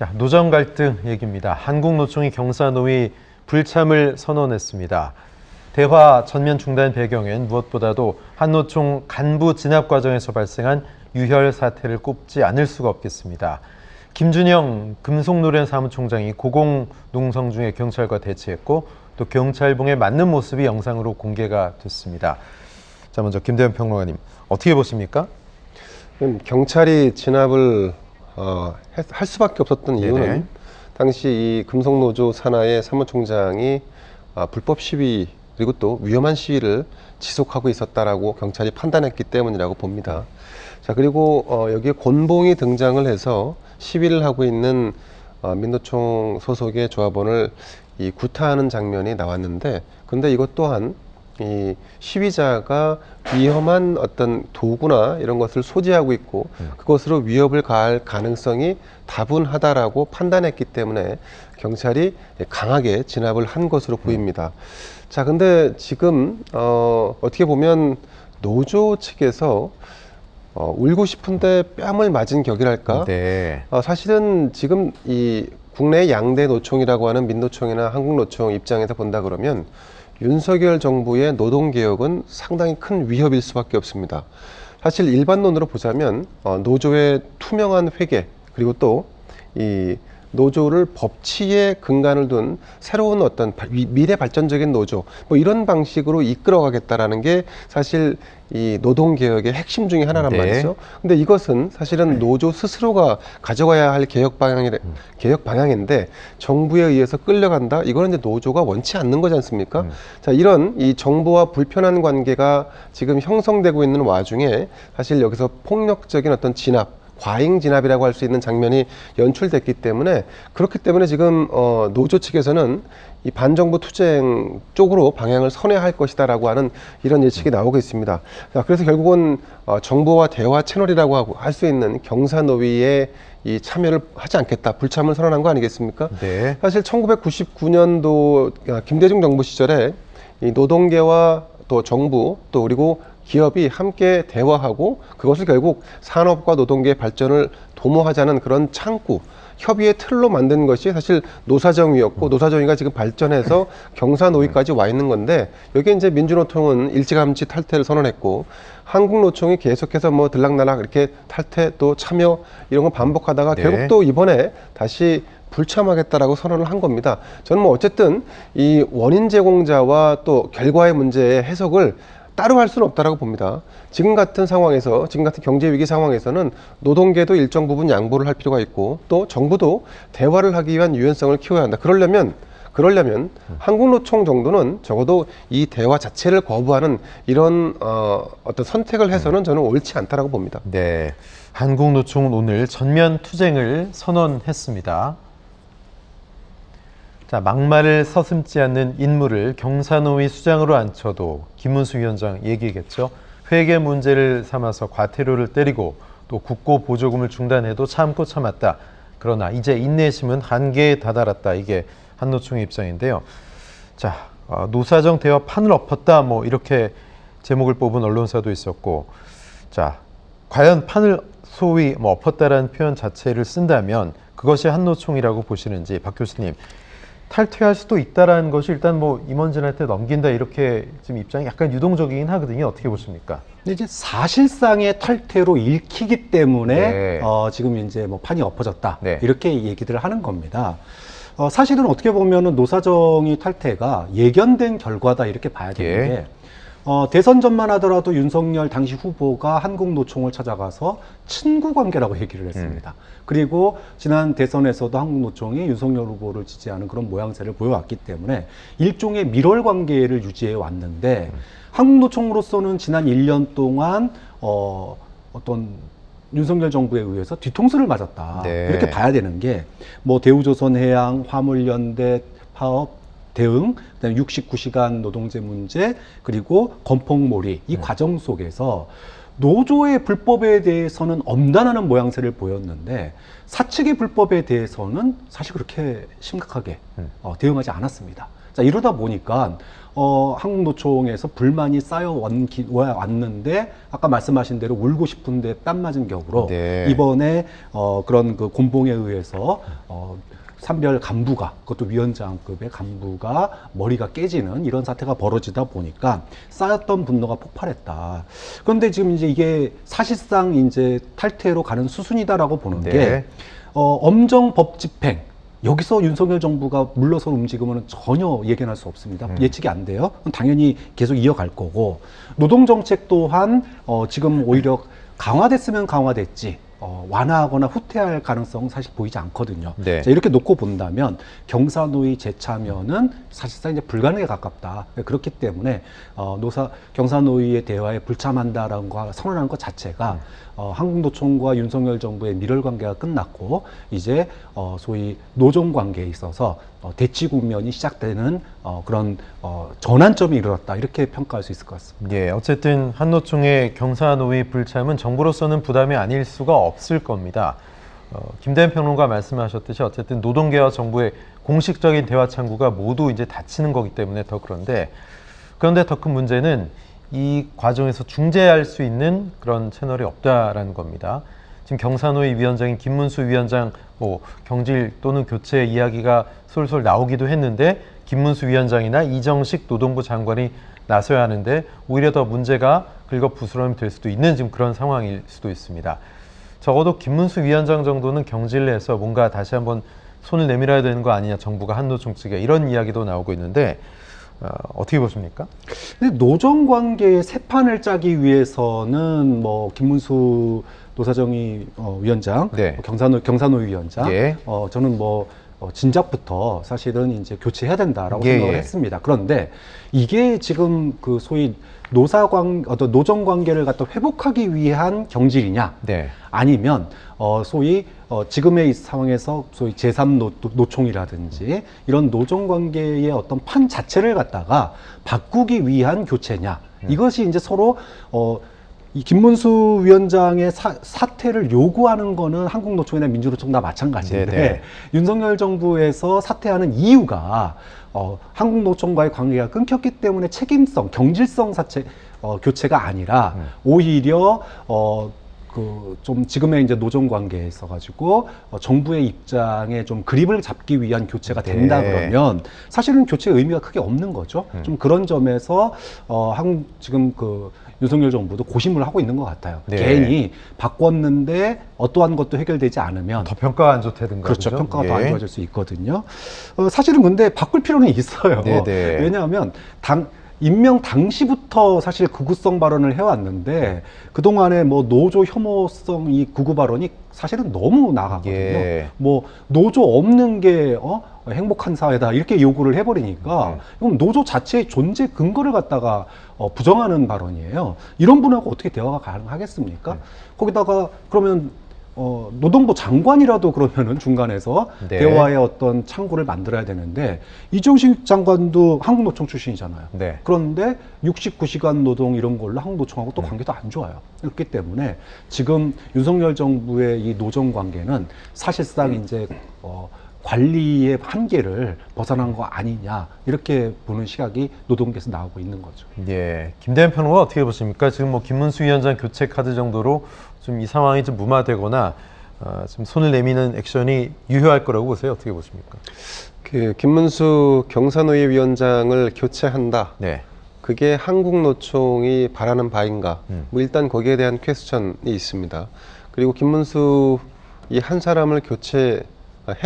자, 노정 갈등 얘기입니다. 한국노총이 경사노위 불참을 선언했습니다. 대화 전면 중단 배경엔 무엇보다도 한노총 간부 진압 과정에서 발생한 유혈 사태를 꼽지 않을 수가 없겠습니다. 김준영 금속노련 사무총장이 고공농성 중에 경찰과 대치했고 또 경찰봉에 맞는 모습이 영상으로 공개가 됐습니다. 자, 먼저 김대현 평론가님 어떻게 보십니까? 경찰이 진압을 할 수밖에 없었던 이유는 네네. 당시 이 금속노조 산하의 사무총장이 불법 시위 그리고 또 위험한 시위를 지속하고 있었다라고 경찰이 판단했기 때문이라고 봅니다. 자, 그리고 여기에 곤봉이 등장을 해서 시위를 하고 있는 민노총 소속의 조합원을 구타하는 장면이 나왔는데, 근데 이것 또한 이 시위자가 위험한 어떤 도구나 이런 것을 소지하고 있고 그것으로 위협을 가할 가능성이 다분하다라고 판단했기 때문에 경찰이 강하게 진압을 한 것으로 보입니다. 자, 근데 지금 어떻게 보면 노조 측에서 울고 싶은데 뺨을 맞은 격이랄까? 네. 사실은 지금 이 국내 양대 노총이라고 하는 민노총이나 한국노총 입장에서 본다 그러면 윤석열 정부의 노동개혁은 상당히 큰 위협일 수밖에 없습니다. 사실 일반론으로 보자면 노조의 투명한 회계 그리고 또 이 노조를 법치에 근간을 둔 새로운 어떤 미래 발전적인 노조 뭐 이런 방식으로 이끌어가겠다라는 게 사실 이 노동개혁의 핵심 중에 하나란 네. 말이죠. 근데 이것은 사실은 노조 스스로가 가져가야 할 개혁 방향인데 정부에 의해서 끌려간다. 이거는 이제 노조가 원치 않는 거지 않습니까? 자, 이런 이 정부와 불편한 관계가 지금 형성되고 있는 와중에 사실 여기서 폭력적인 어떤 진압 과잉 진압이라고 할 수 있는 장면이 연출됐기 때문에 그렇기 때문에 지금 노조 측에서는 이 반정부 투쟁 쪽으로 방향을 선회할 것이다라고 하는 이런 예측이 나오고 있습니다. 자, 그래서 결국은 정부와 대화 채널이라고 할 수 있는 경사노위에 이 참여를 하지 않겠다, 불참을 선언한 거 아니겠습니까? 네. 사실 1999년도 김대중 정부 시절에 이 노동계와 또 정부 또 그리고 기업이 함께 대화하고 그것을 결국 산업과 노동계의 발전을 도모하자는 그런 창구, 협의의 틀로 만든 것이 사실 노사정위였고 노사정위가 지금 발전해서 경사노위까지 와 있는 건데 여기에 이제 민주노총은 일찌감치 탈퇴를 선언했고 한국노총이 계속해서 뭐 들락날락 이렇게 탈퇴 또 참여 이런 거 반복하다가 네. 결국 또 이번에 다시 불참하겠다라고 선언을 한 겁니다. 저는 뭐 어쨌든 이 원인 제공자와 또 결과의 문제의 해석을 따로 할 수는 없다라고 봅니다. 지금 같은 상황에서, 지금 같은 경제 위기 상황에서는 노동계도 일정 부분 양보를 할 필요가 있고 또 정부도 대화를 하기 위한 유연성을 키워야 한다. 그러려면 한국노총 정도는 적어도 이 대화 자체를 거부하는 이런 어떤 선택을 해서는 저는 옳지 않다라고 봅니다. 네, 한국노총은 오늘 전면 투쟁을 선언했습니다. 자, 막말을 서슴지 않는 인물을 경사노위 수장으로 앉혀도 김문수 위원장 얘기겠죠. 회계 문제를 삼아서 과태료를 때리고 또 국고 보조금을 중단해도 참고 참았다. 그러나 이제 인내심은 한계에 다다랐다. 이게 한노총의 입장인데요. 자, 노사정 대화 판을 엎었다. 뭐 이렇게 제목을 뽑은 언론사도 있었고, 자, 과연 판을 소위 뭐 엎었다라는 표현 자체를 쓴다면 그것이 한노총이라고 보시는지 박 교수님. 탈퇴할 수도 있다라는 것이 일단 뭐 임원진한테 넘긴다 이렇게 지금 입장이 약간 유동적이긴 하거든요. 어떻게 보십니까? 근데 이제 사실상의 탈퇴로 읽히기 때문에 네. 지금 이제 뭐 판이 엎어졌다 네. 이렇게 얘기들을 하는 겁니다. 사실은 어떻게 보면은 노사정이 탈퇴가 예견된 결과다 이렇게 봐야 되는 예. 게 대선 전만 하더라도 윤석열 당시 후보가 한국노총을 찾아가서 친구 관계라고 얘기를 했습니다. 그리고 지난 대선에서도 한국노총이 윤석열 후보를 지지하는 그런 모양새를 보여왔기 때문에 일종의 밀월 관계를 유지해 왔는데 한국노총으로서는 지난 1년 동안 어떤 윤석열 정부에 의해서 뒤통수를 맞았다. 네. 이렇게 봐야 되는 게 뭐 대우조선해양, 화물연대 파업 대응, 그다음에 69시간 노동제 문제, 그리고 건폭몰이 이 과정 속에서 노조의 불법에 대해서는 엄단하는 모양새를 보였는데 사측의 불법에 대해서는 사실 그렇게 심각하게 대응하지 않았습니다. 자, 이러다 보니까 한국노총에서 불만이 왔는데 아까 말씀하신 대로 울고 싶은데 뺨 맞은 격으로 네. 이번에 그런 그 곤봉에 의해서 산별 간부가, 그것도 위원장급의 간부가 머리가 깨지는 이런 사태가 벌어지다 보니까 쌓였던 분노가 폭발했다. 그런데 지금 이제 이게 사실상 이제 탈퇴로 가는 수순이다라고 보는 네. 게 엄정 법 집행, 여기서 윤석열 정부가 물러서 움직이면 전혀 예견할 수 없습니다. 예측이 안 돼요. 당연히 계속 이어갈 거고, 노동정책 또한 지금 오히려 강화됐으면 강화됐지 완화하거나 후퇴할 가능성은 사실 보이지 않거든요. 네. 자, 이렇게 놓고 본다면 경사노위 재참여는 사실상 이제 불가능에 가깝다. 그렇기 때문에 경사노위의 대화에 불참한다라는 거 선언하는 것 자체가 한국노총과 윤석열 정부의 밀월 관계가 끝났고 이제 소위 노정 관계에 있어서 대치 국면이 시작되는 그런 전환점이 일어났다, 이렇게 평가할 수 있을 것 같습니다. 예, 어쨌든 한노총의 경사노위 불참은 정부로서는 부담이 아닐 수가 없을 겁니다. 김대현 평론가 말씀하셨듯이 어쨌든 노동계와 정부의 공식적인 대화 창구가 모두 이제 닫히는 거기 때문에 더 그런데 더 큰 문제는 이 과정에서 중재할 수 있는 그런 채널이 없다라는 겁니다. 지금 경사노위 위원장인 김문수 위원장 경질 또는 교체 이야기가 솔솔 나오기도 했는데 김문수 위원장이나 이정식 노동부 장관이 나서야 하는데 오히려 더 문제가 긁어부스럼이 될 수도 있는 지금 그런 상황일 수도 있습니다. 적어도 김문수 위원장 정도는 경질내서 뭔가 다시 한번 손을 내밀어야 되는 거 아니냐, 정부가 한노총 측에, 이런 이야기도 나오고 있는데 어떻게 보십니까? 근데 노정 관계의 새 판을 짜기 위해서는 김문수 노사정의 위원장, 네. 경사노위 위원장, 예. 저는 진작부터 사실은 이제 교체해야 된다라고 예, 생각을 예. 했습니다. 그런데 이게 지금 그 소위 노정 관계를 갖다 회복하기 위한 경질이냐, 네. 아니면 소위 지금의 이 상황에서 소위 제3노총이라든지 이런 노정 관계의 어떤 판 자체를 갖다가 바꾸기 위한 교체냐, 이것이 이제 서로 이 김문수 위원장의 사퇴를 요구하는 거는 한국노총이나 민주노총 다 마찬가지인데 네네. 윤석열 정부에서 사퇴하는 이유가 한국노총과의 관계가 끊겼기 때문에 책임성, 경질성 교체가 아니라 오히려 좀 지금의 이제 노정 관계에 있어가지고 정부의 입장에 좀 그립을 잡기 위한 교체가 된다 네. 그러면 사실은 교체의 의미가 크게 없는 거죠. 좀 그런 점에서 지금 윤석열 정부도 고심을 하고 있는 것 같아요. 네. 괜히 바꿨는데 어떠한 것도 해결되지 않으면 더 평가가 안 좋다든가. 그렇죠. 그죠? 평가가 예. 더 안 좋아질 수 있거든요. 사실은 근데 바꿀 필요는 있어요. 네네. 왜냐하면 임명 당시부터 사실 극우성 발언을 해왔는데 그동안에 노조 혐오성 이 극우 발언이 사실은 너무 나가거든요. 예. 노조 없는 게 행복한 사회다 이렇게 요구를 해버리니까 이건 노조 자체의 존재 근거를 갖다가 부정하는 발언이에요. 이런 분하고 어떻게 대화가 가능하겠습니까? 거기다가 그러면 노동부 장관이라도 그러면은 중간에서 네. 대화의 어떤 창구를 만들어야 되는데 이정식 장관도 한국노총 출신이잖아요. 네. 그런데 69시간 노동 이런 걸로 한국노총하고 또 관계도 안 좋아요. 그렇기 때문에 지금 윤석열 정부의 이 노정 관계는 사실상 이제 관리의 한계를 벗어난 거 아니냐, 이렇게 보는 시각이 노동계에서 나오고 있는 거죠. 예, 김대현 평론가 어떻게 보십니까? 지금 김문수 위원장 교체 카드 정도로 좀 이 상황이 좀 무마되거나 좀 손을 내미는 액션이 유효할 거라고 보세요. 어떻게 보십니까? 김문수 경사노위 위원장을 교체한다. 네. 그게 한국노총이 바라는 바인가? 일단 거기에 대한 퀘스천이 있습니다. 그리고 김문수 이 한 사람을 교체해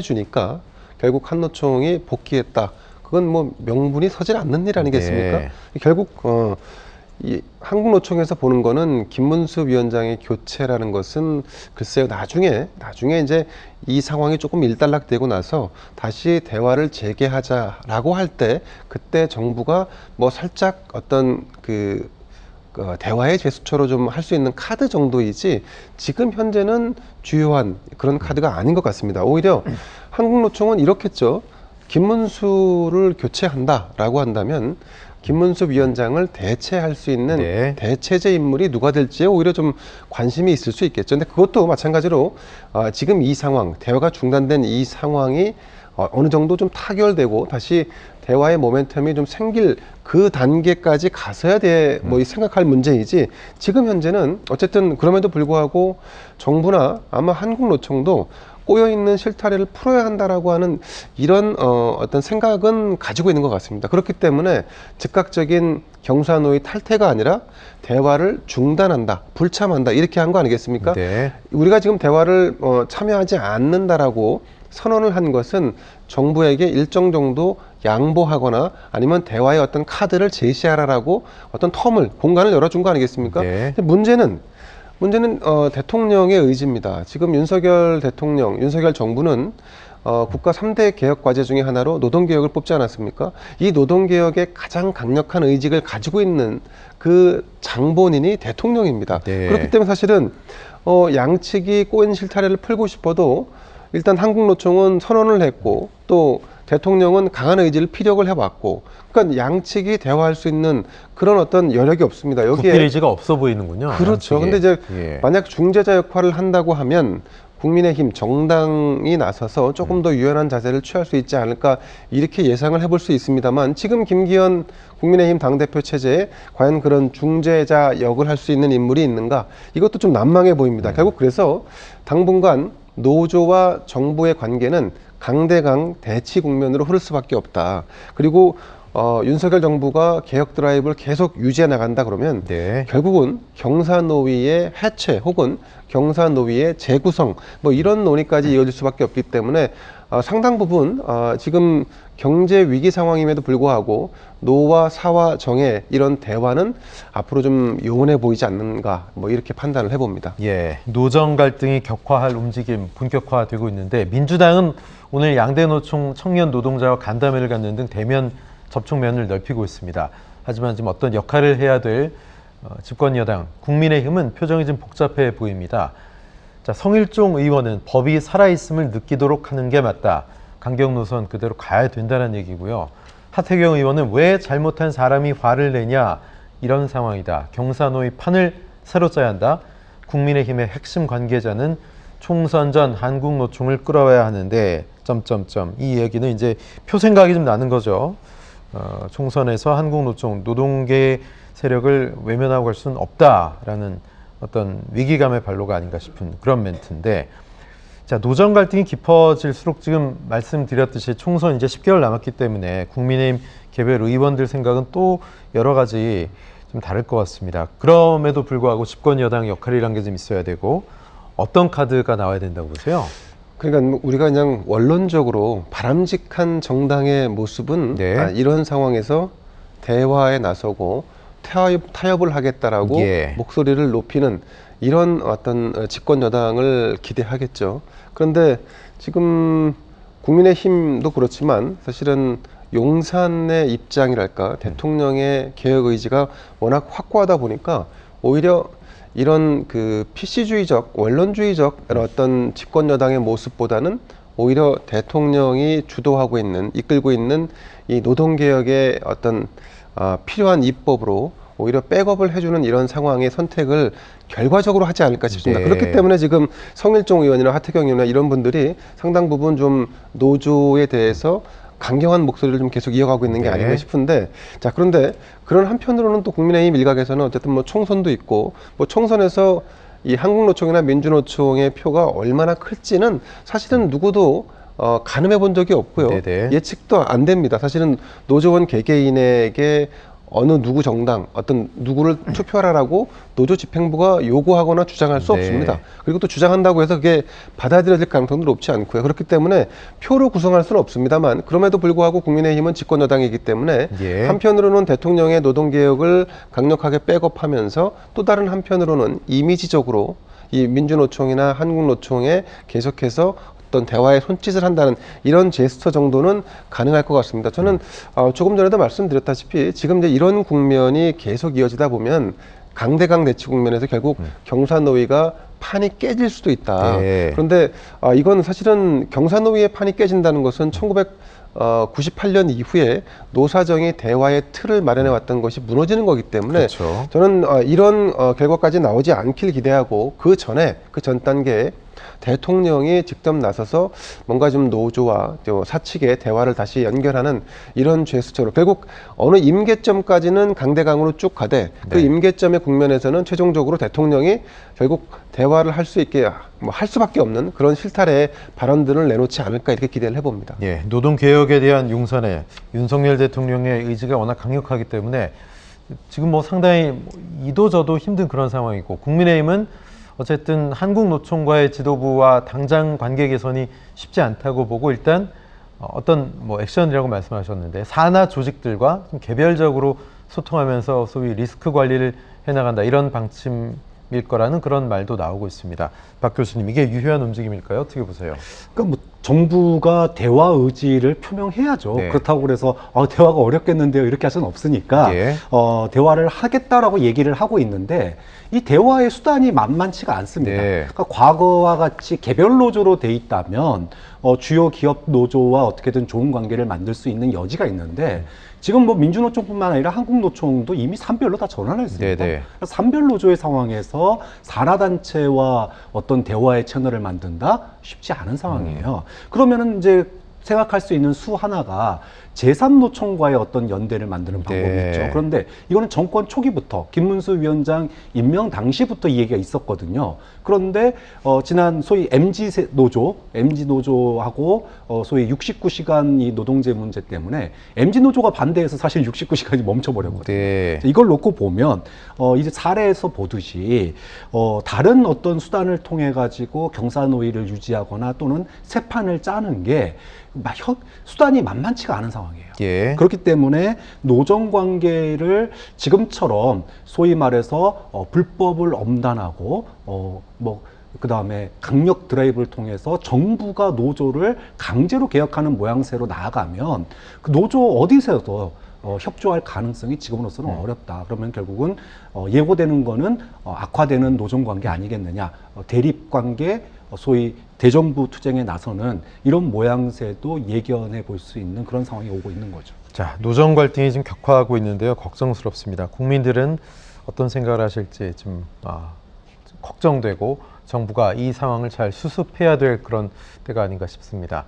주니까 결국 한노총이 복귀했다. 그건 명분이 서질 않는 일 아니겠습니까? 네. 결국 이 한국노총에서 보는 거는 김문수 위원장의 교체라는 것은 글쎄요, 나중에 이제 이 상황이 조금 일단락되고 나서 다시 대화를 재개하자라고 할 때 그때 정부가 살짝 어떤 대화의 제스처로 좀 할 수 있는 카드 정도이지 지금 현재는 주요한 그런 카드가 아닌 것 같습니다. 오히려 한국노총은 이렇겠죠. 김문수를 교체한다라고 한다면 김문수 위원장을 대체할 수 있는 네. 대체제 인물이 누가 될지에 오히려 좀 관심이 있을 수 있겠죠. 근데 그것도 마찬가지로 지금 이 상황, 대화가 중단된 이 상황이 어느 정도 좀 타결되고 다시 대화의 모멘텀이 좀 생길 그 단계까지 가서야 돼 뭐 생각할 문제이지 지금 현재는 어쨌든 그럼에도 불구하고 정부나 아마 한국노총도 꼬여있는 실타래를 풀어야 한다라고 하는 이런 어떤 생각은 가지고 있는 것 같습니다. 그렇기 때문에 즉각적인 경사노위 탈퇴가 아니라 대화를 중단한다, 불참한다 이렇게 한 거 아니겠습니까? 네. 우리가 지금 대화를 참여하지 않는다라고 선언을 한 것은 정부에게 일정 정도 양보하거나 아니면 대화의 어떤 카드를 제시하라라고 어떤 텀을 공간을 열어준 거 아니겠습니까? 네. 근데 문제는 대통령의 의지입니다. 지금 윤석열 대통령, 윤석열 정부는 국가 3대 개혁 과제 중에 하나로 노동개혁을 뽑지 않았습니까? 이 노동개혁의 가장 강력한 의지를 가지고 있는 그 장본인이 대통령입니다. 네. 그렇기 때문에 사실은 양측이 꼬인 실타래를 풀고 싶어도 일단 한국노총은 선언을 했고 또 대통령은 강한 의지를 피력을 해왔고 그러니까 양측이 대화할 수 있는 그런 어떤 여력이 없습니다. 여기에 굽힐의지가 없어 보이는군요. 그렇죠. 양측에. 근데 이제 예. 만약 중재자 역할을 한다고 하면 국민의힘 정당이 나서서 조금 더 유연한 자세를 취할 수 있지 않을까 이렇게 예상을 해볼 수 있습니다만 지금 김기현 국민의힘 당대표 체제에 과연 그런 중재자 역을 할 수 있는 인물이 있는가 이것도 좀 난망해 보입니다. 결국 그래서 당분간 노조와 정부의 관계는 강대강 대치 국면으로 흐를 수밖에 없다. 그리고 윤석열 정부가 개혁 드라이브를 계속 유지해 나간다 그러면 네. 결국은 경사노위의 해체 혹은 경사노위의 재구성 뭐 이런 논의까지 이어질 수밖에 없기 때문에 상당 부분 지금 경제 위기 상황임에도 불구하고 노와 사와 정의 이런 대화는 앞으로 좀 요원해 보이지 않는가 뭐 이렇게 판단을 해봅니다. 예, 노정 갈등이 격화할 움직임 본격화되고 있는데 민주당은 오늘 양대 노총 청년 노동자와 간담회를 갖는 등 대면 접촉면을 넓히고 있습니다. 하지만 지금 어떤 역할을 해야 될 집권 여당 국민의힘은 표정이 좀 복잡해 보입니다. 자, 성일종 의원은 법이 살아있음을 느끼도록 하는 게 맞다. 강경 노선 그대로 가야 된다는 얘기고요. 하태경 의원은 왜 잘못한 사람이 화를 내냐 이런 상황이다. 경사노위 판을 새로 짜야 한다. 국민의힘의 핵심 관계자는 총선 전 한국노총을 끌어와야 하는데 이 얘기는 이제 표 생각이 좀 나는 거죠. 총선에서 한국노총 노동계 세력을 외면하고 갈 수는 없다라는 어떤 위기감의 발로가 아닌가 싶은 그런 멘트인데 자, 노정 갈등이 깊어질수록 지금 말씀드렸듯이 총선 이제 10개월 남았기 때문에 국민의힘 개별 의원들 생각은 또 여러 가지 좀 다를 것 같습니다. 그럼에도 불구하고 집권 여당 역할이란 게 좀 있어야 되고 어떤 카드가 나와야 된다고 보세요? 그러니까 우리가 그냥 원론적으로 바람직한 정당의 모습은 네. 이런 상황에서 대화에 나서고 타협을 하겠다라고 예. 목소리를 높이는 이런 어떤 집권 여당을 기대하겠죠. 그런데 지금 국민의힘도 그렇지만 사실은 용산의 입장이랄까 대통령의 개혁 의지가 워낙 확고하다 보니까 오히려 이런 그 PC주의적 원론주의적 어떤 집권 여당의 모습보다는 오히려 대통령이 주도하고 있는 이끌고 있는 이 노동개혁의 어떤 필요한 입법으로 오히려 백업을 해주는 이런 상황의 선택을 결과적으로 하지 않을까 싶습니다. 네. 그렇기 때문에 지금 성일종 의원이나 하태경 의원이나 이런 분들이 상당 부분 좀 노조에 대해서 강경한 목소리를 좀 계속 이어가고 있는 게 네. 아닌가 싶은데 자 그런데 그런 한편으로는 또 국민의힘 일각에서는 어쨌든 뭐 총선도 있고 뭐 총선에서 이 한국노총이나 민주노총의 표가 얼마나 클지는 사실은 누구도 가늠해 본 적이 없고요. 네네. 예측도 안 됩니다. 사실은 노조원 개개인에게 어느 누구 정당 어떤 누구를 투표하라고 노조 집행부가 요구하거나 주장할 수 네. 없습니다. 그리고 또 주장한다고 해서 그게 받아들여질 가능성도 높지 않고요. 그렇기 때문에 표로 구성할 수는 없습니다만 그럼에도 불구하고 국민의힘은 집권 여당이기 때문에 예. 한편으로는 대통령의 노동개혁을 강력하게 백업하면서 또 다른 한편으로는 이미지적으로 이 민주노총이나 한국노총에 계속해서 어떤 대화에 손짓을 한다는 이런 제스처 정도는 가능할 것 같습니다. 저는 조금 전에도 말씀드렸다시피 지금 이제 이런 국면이 계속 이어지다 보면 강대강 대치 국면에서 결국 경사노위가 판이 깨질 수도 있다. 네. 그런데 이건 사실은 경사노위의 판이 깨진다는 것은 1998년 이후에 노사정이 대화의 틀을 마련해 왔던 것이 무너지는 거기 때문에 그렇죠. 저는 이런 결과까지 나오지 않길 기대하고 그 전 단계에 대통령이 직접 나서서 뭔가 좀 노조와 또 사측의 대화를 다시 연결하는 이런 제스처로 결국 어느 임계점까지는 강대강으로 쭉 가되 그 네. 임계점의 국면에서는 최종적으로 대통령이 결국 대화를 할 수 있게 뭐 할 수밖에 없는 그런 실타래의 발언들을 내놓지 않을까 이렇게 기대를 해봅니다. 예, 노동개혁에 대한 용산에 윤석열 대통령의 의지가 워낙 강력하기 때문에 지금 뭐 상당히 이도저도 힘든 그런 상황이고 국민의힘은 어쨌든 한국노총과의 지도부와 당장 관계 개선이 쉽지 않다고 보고 일단 어떤 뭐 액션이라고 말씀하셨는데 산하 조직들과 좀 개별적으로 소통하면서 소위 리스크 관리를 해나간다 이런 방침일 거라는 그런 말도 나오고 있습니다. 박 교수님 이게 유효한 움직임일까요? 어떻게 보세요? 그러니까 뭐 정부가 대화 의지를 표명해야죠. 네. 그렇다고 그래서 대화가 어렵겠는데요. 이렇게 할 수는 없으니까 예. 대화를 하겠다라고 얘기를 하고 있는데 이 대화의 수단이 만만치가 않습니다. 네. 그러니까 과거와 같이 개별 노조로 돼 있다면 주요 기업 노조와 어떻게든 좋은 관계를 만들 수 있는 여지가 있는데 지금 뭐 민주노총뿐만 아니라 한국노총도 이미 산별로 다 전환했습니다. 네네. 산별 노조의 상황에서 산하단체와 어떤 대화의 채널을 만든다? 쉽지 않은 상황이에요. 그러면은 이제 생각할 수 있는 수 하나가 제3노총과의 어떤 연대를 만드는 방법이 네. 있죠. 그런데 이거는 정권 초기부터 김문수 위원장 임명 당시부터 이 얘기가 있었거든요. 그런데 지난 소위 MG 노조하고 소위 69시간 이 노동제 문제 때문에 MG 노조가 반대해서 사실 69시간이 멈춰버렸거든요. 네. 이걸 놓고 보면 이제 사례에서 보듯이 다른 어떤 수단을 통해 가지고 경사노위를 유지하거나 또는 새 판을 짜는 게 수단이 만만치가 않은 상황이에요. 예. 그렇기 때문에 노정 관계를 지금처럼 소위 말해서 불법을 엄단하고 그 다음에 강력 드라이브를 통해서 정부가 노조를 강제로 개혁하는 모양새로 나아가면 그 노조 어디서도 협조할 가능성이 지금으로서는 어렵다. 그러면 결국은 예고되는 거는 악화되는 노정 관계 아니겠느냐. 대립 관계, 소위 대정부 투쟁에 나서는 이런 모양새도 예견해 볼 수 있는 그런 상황이 오고 있는 거죠. 자, 노정 갈등이 지금 격화하고 있는데요. 걱정스럽습니다. 국민들은 어떤 생각을 하실지 좀 걱정되고 정부가 이 상황을 잘 수습해야 될 그런 때가 아닌가 싶습니다.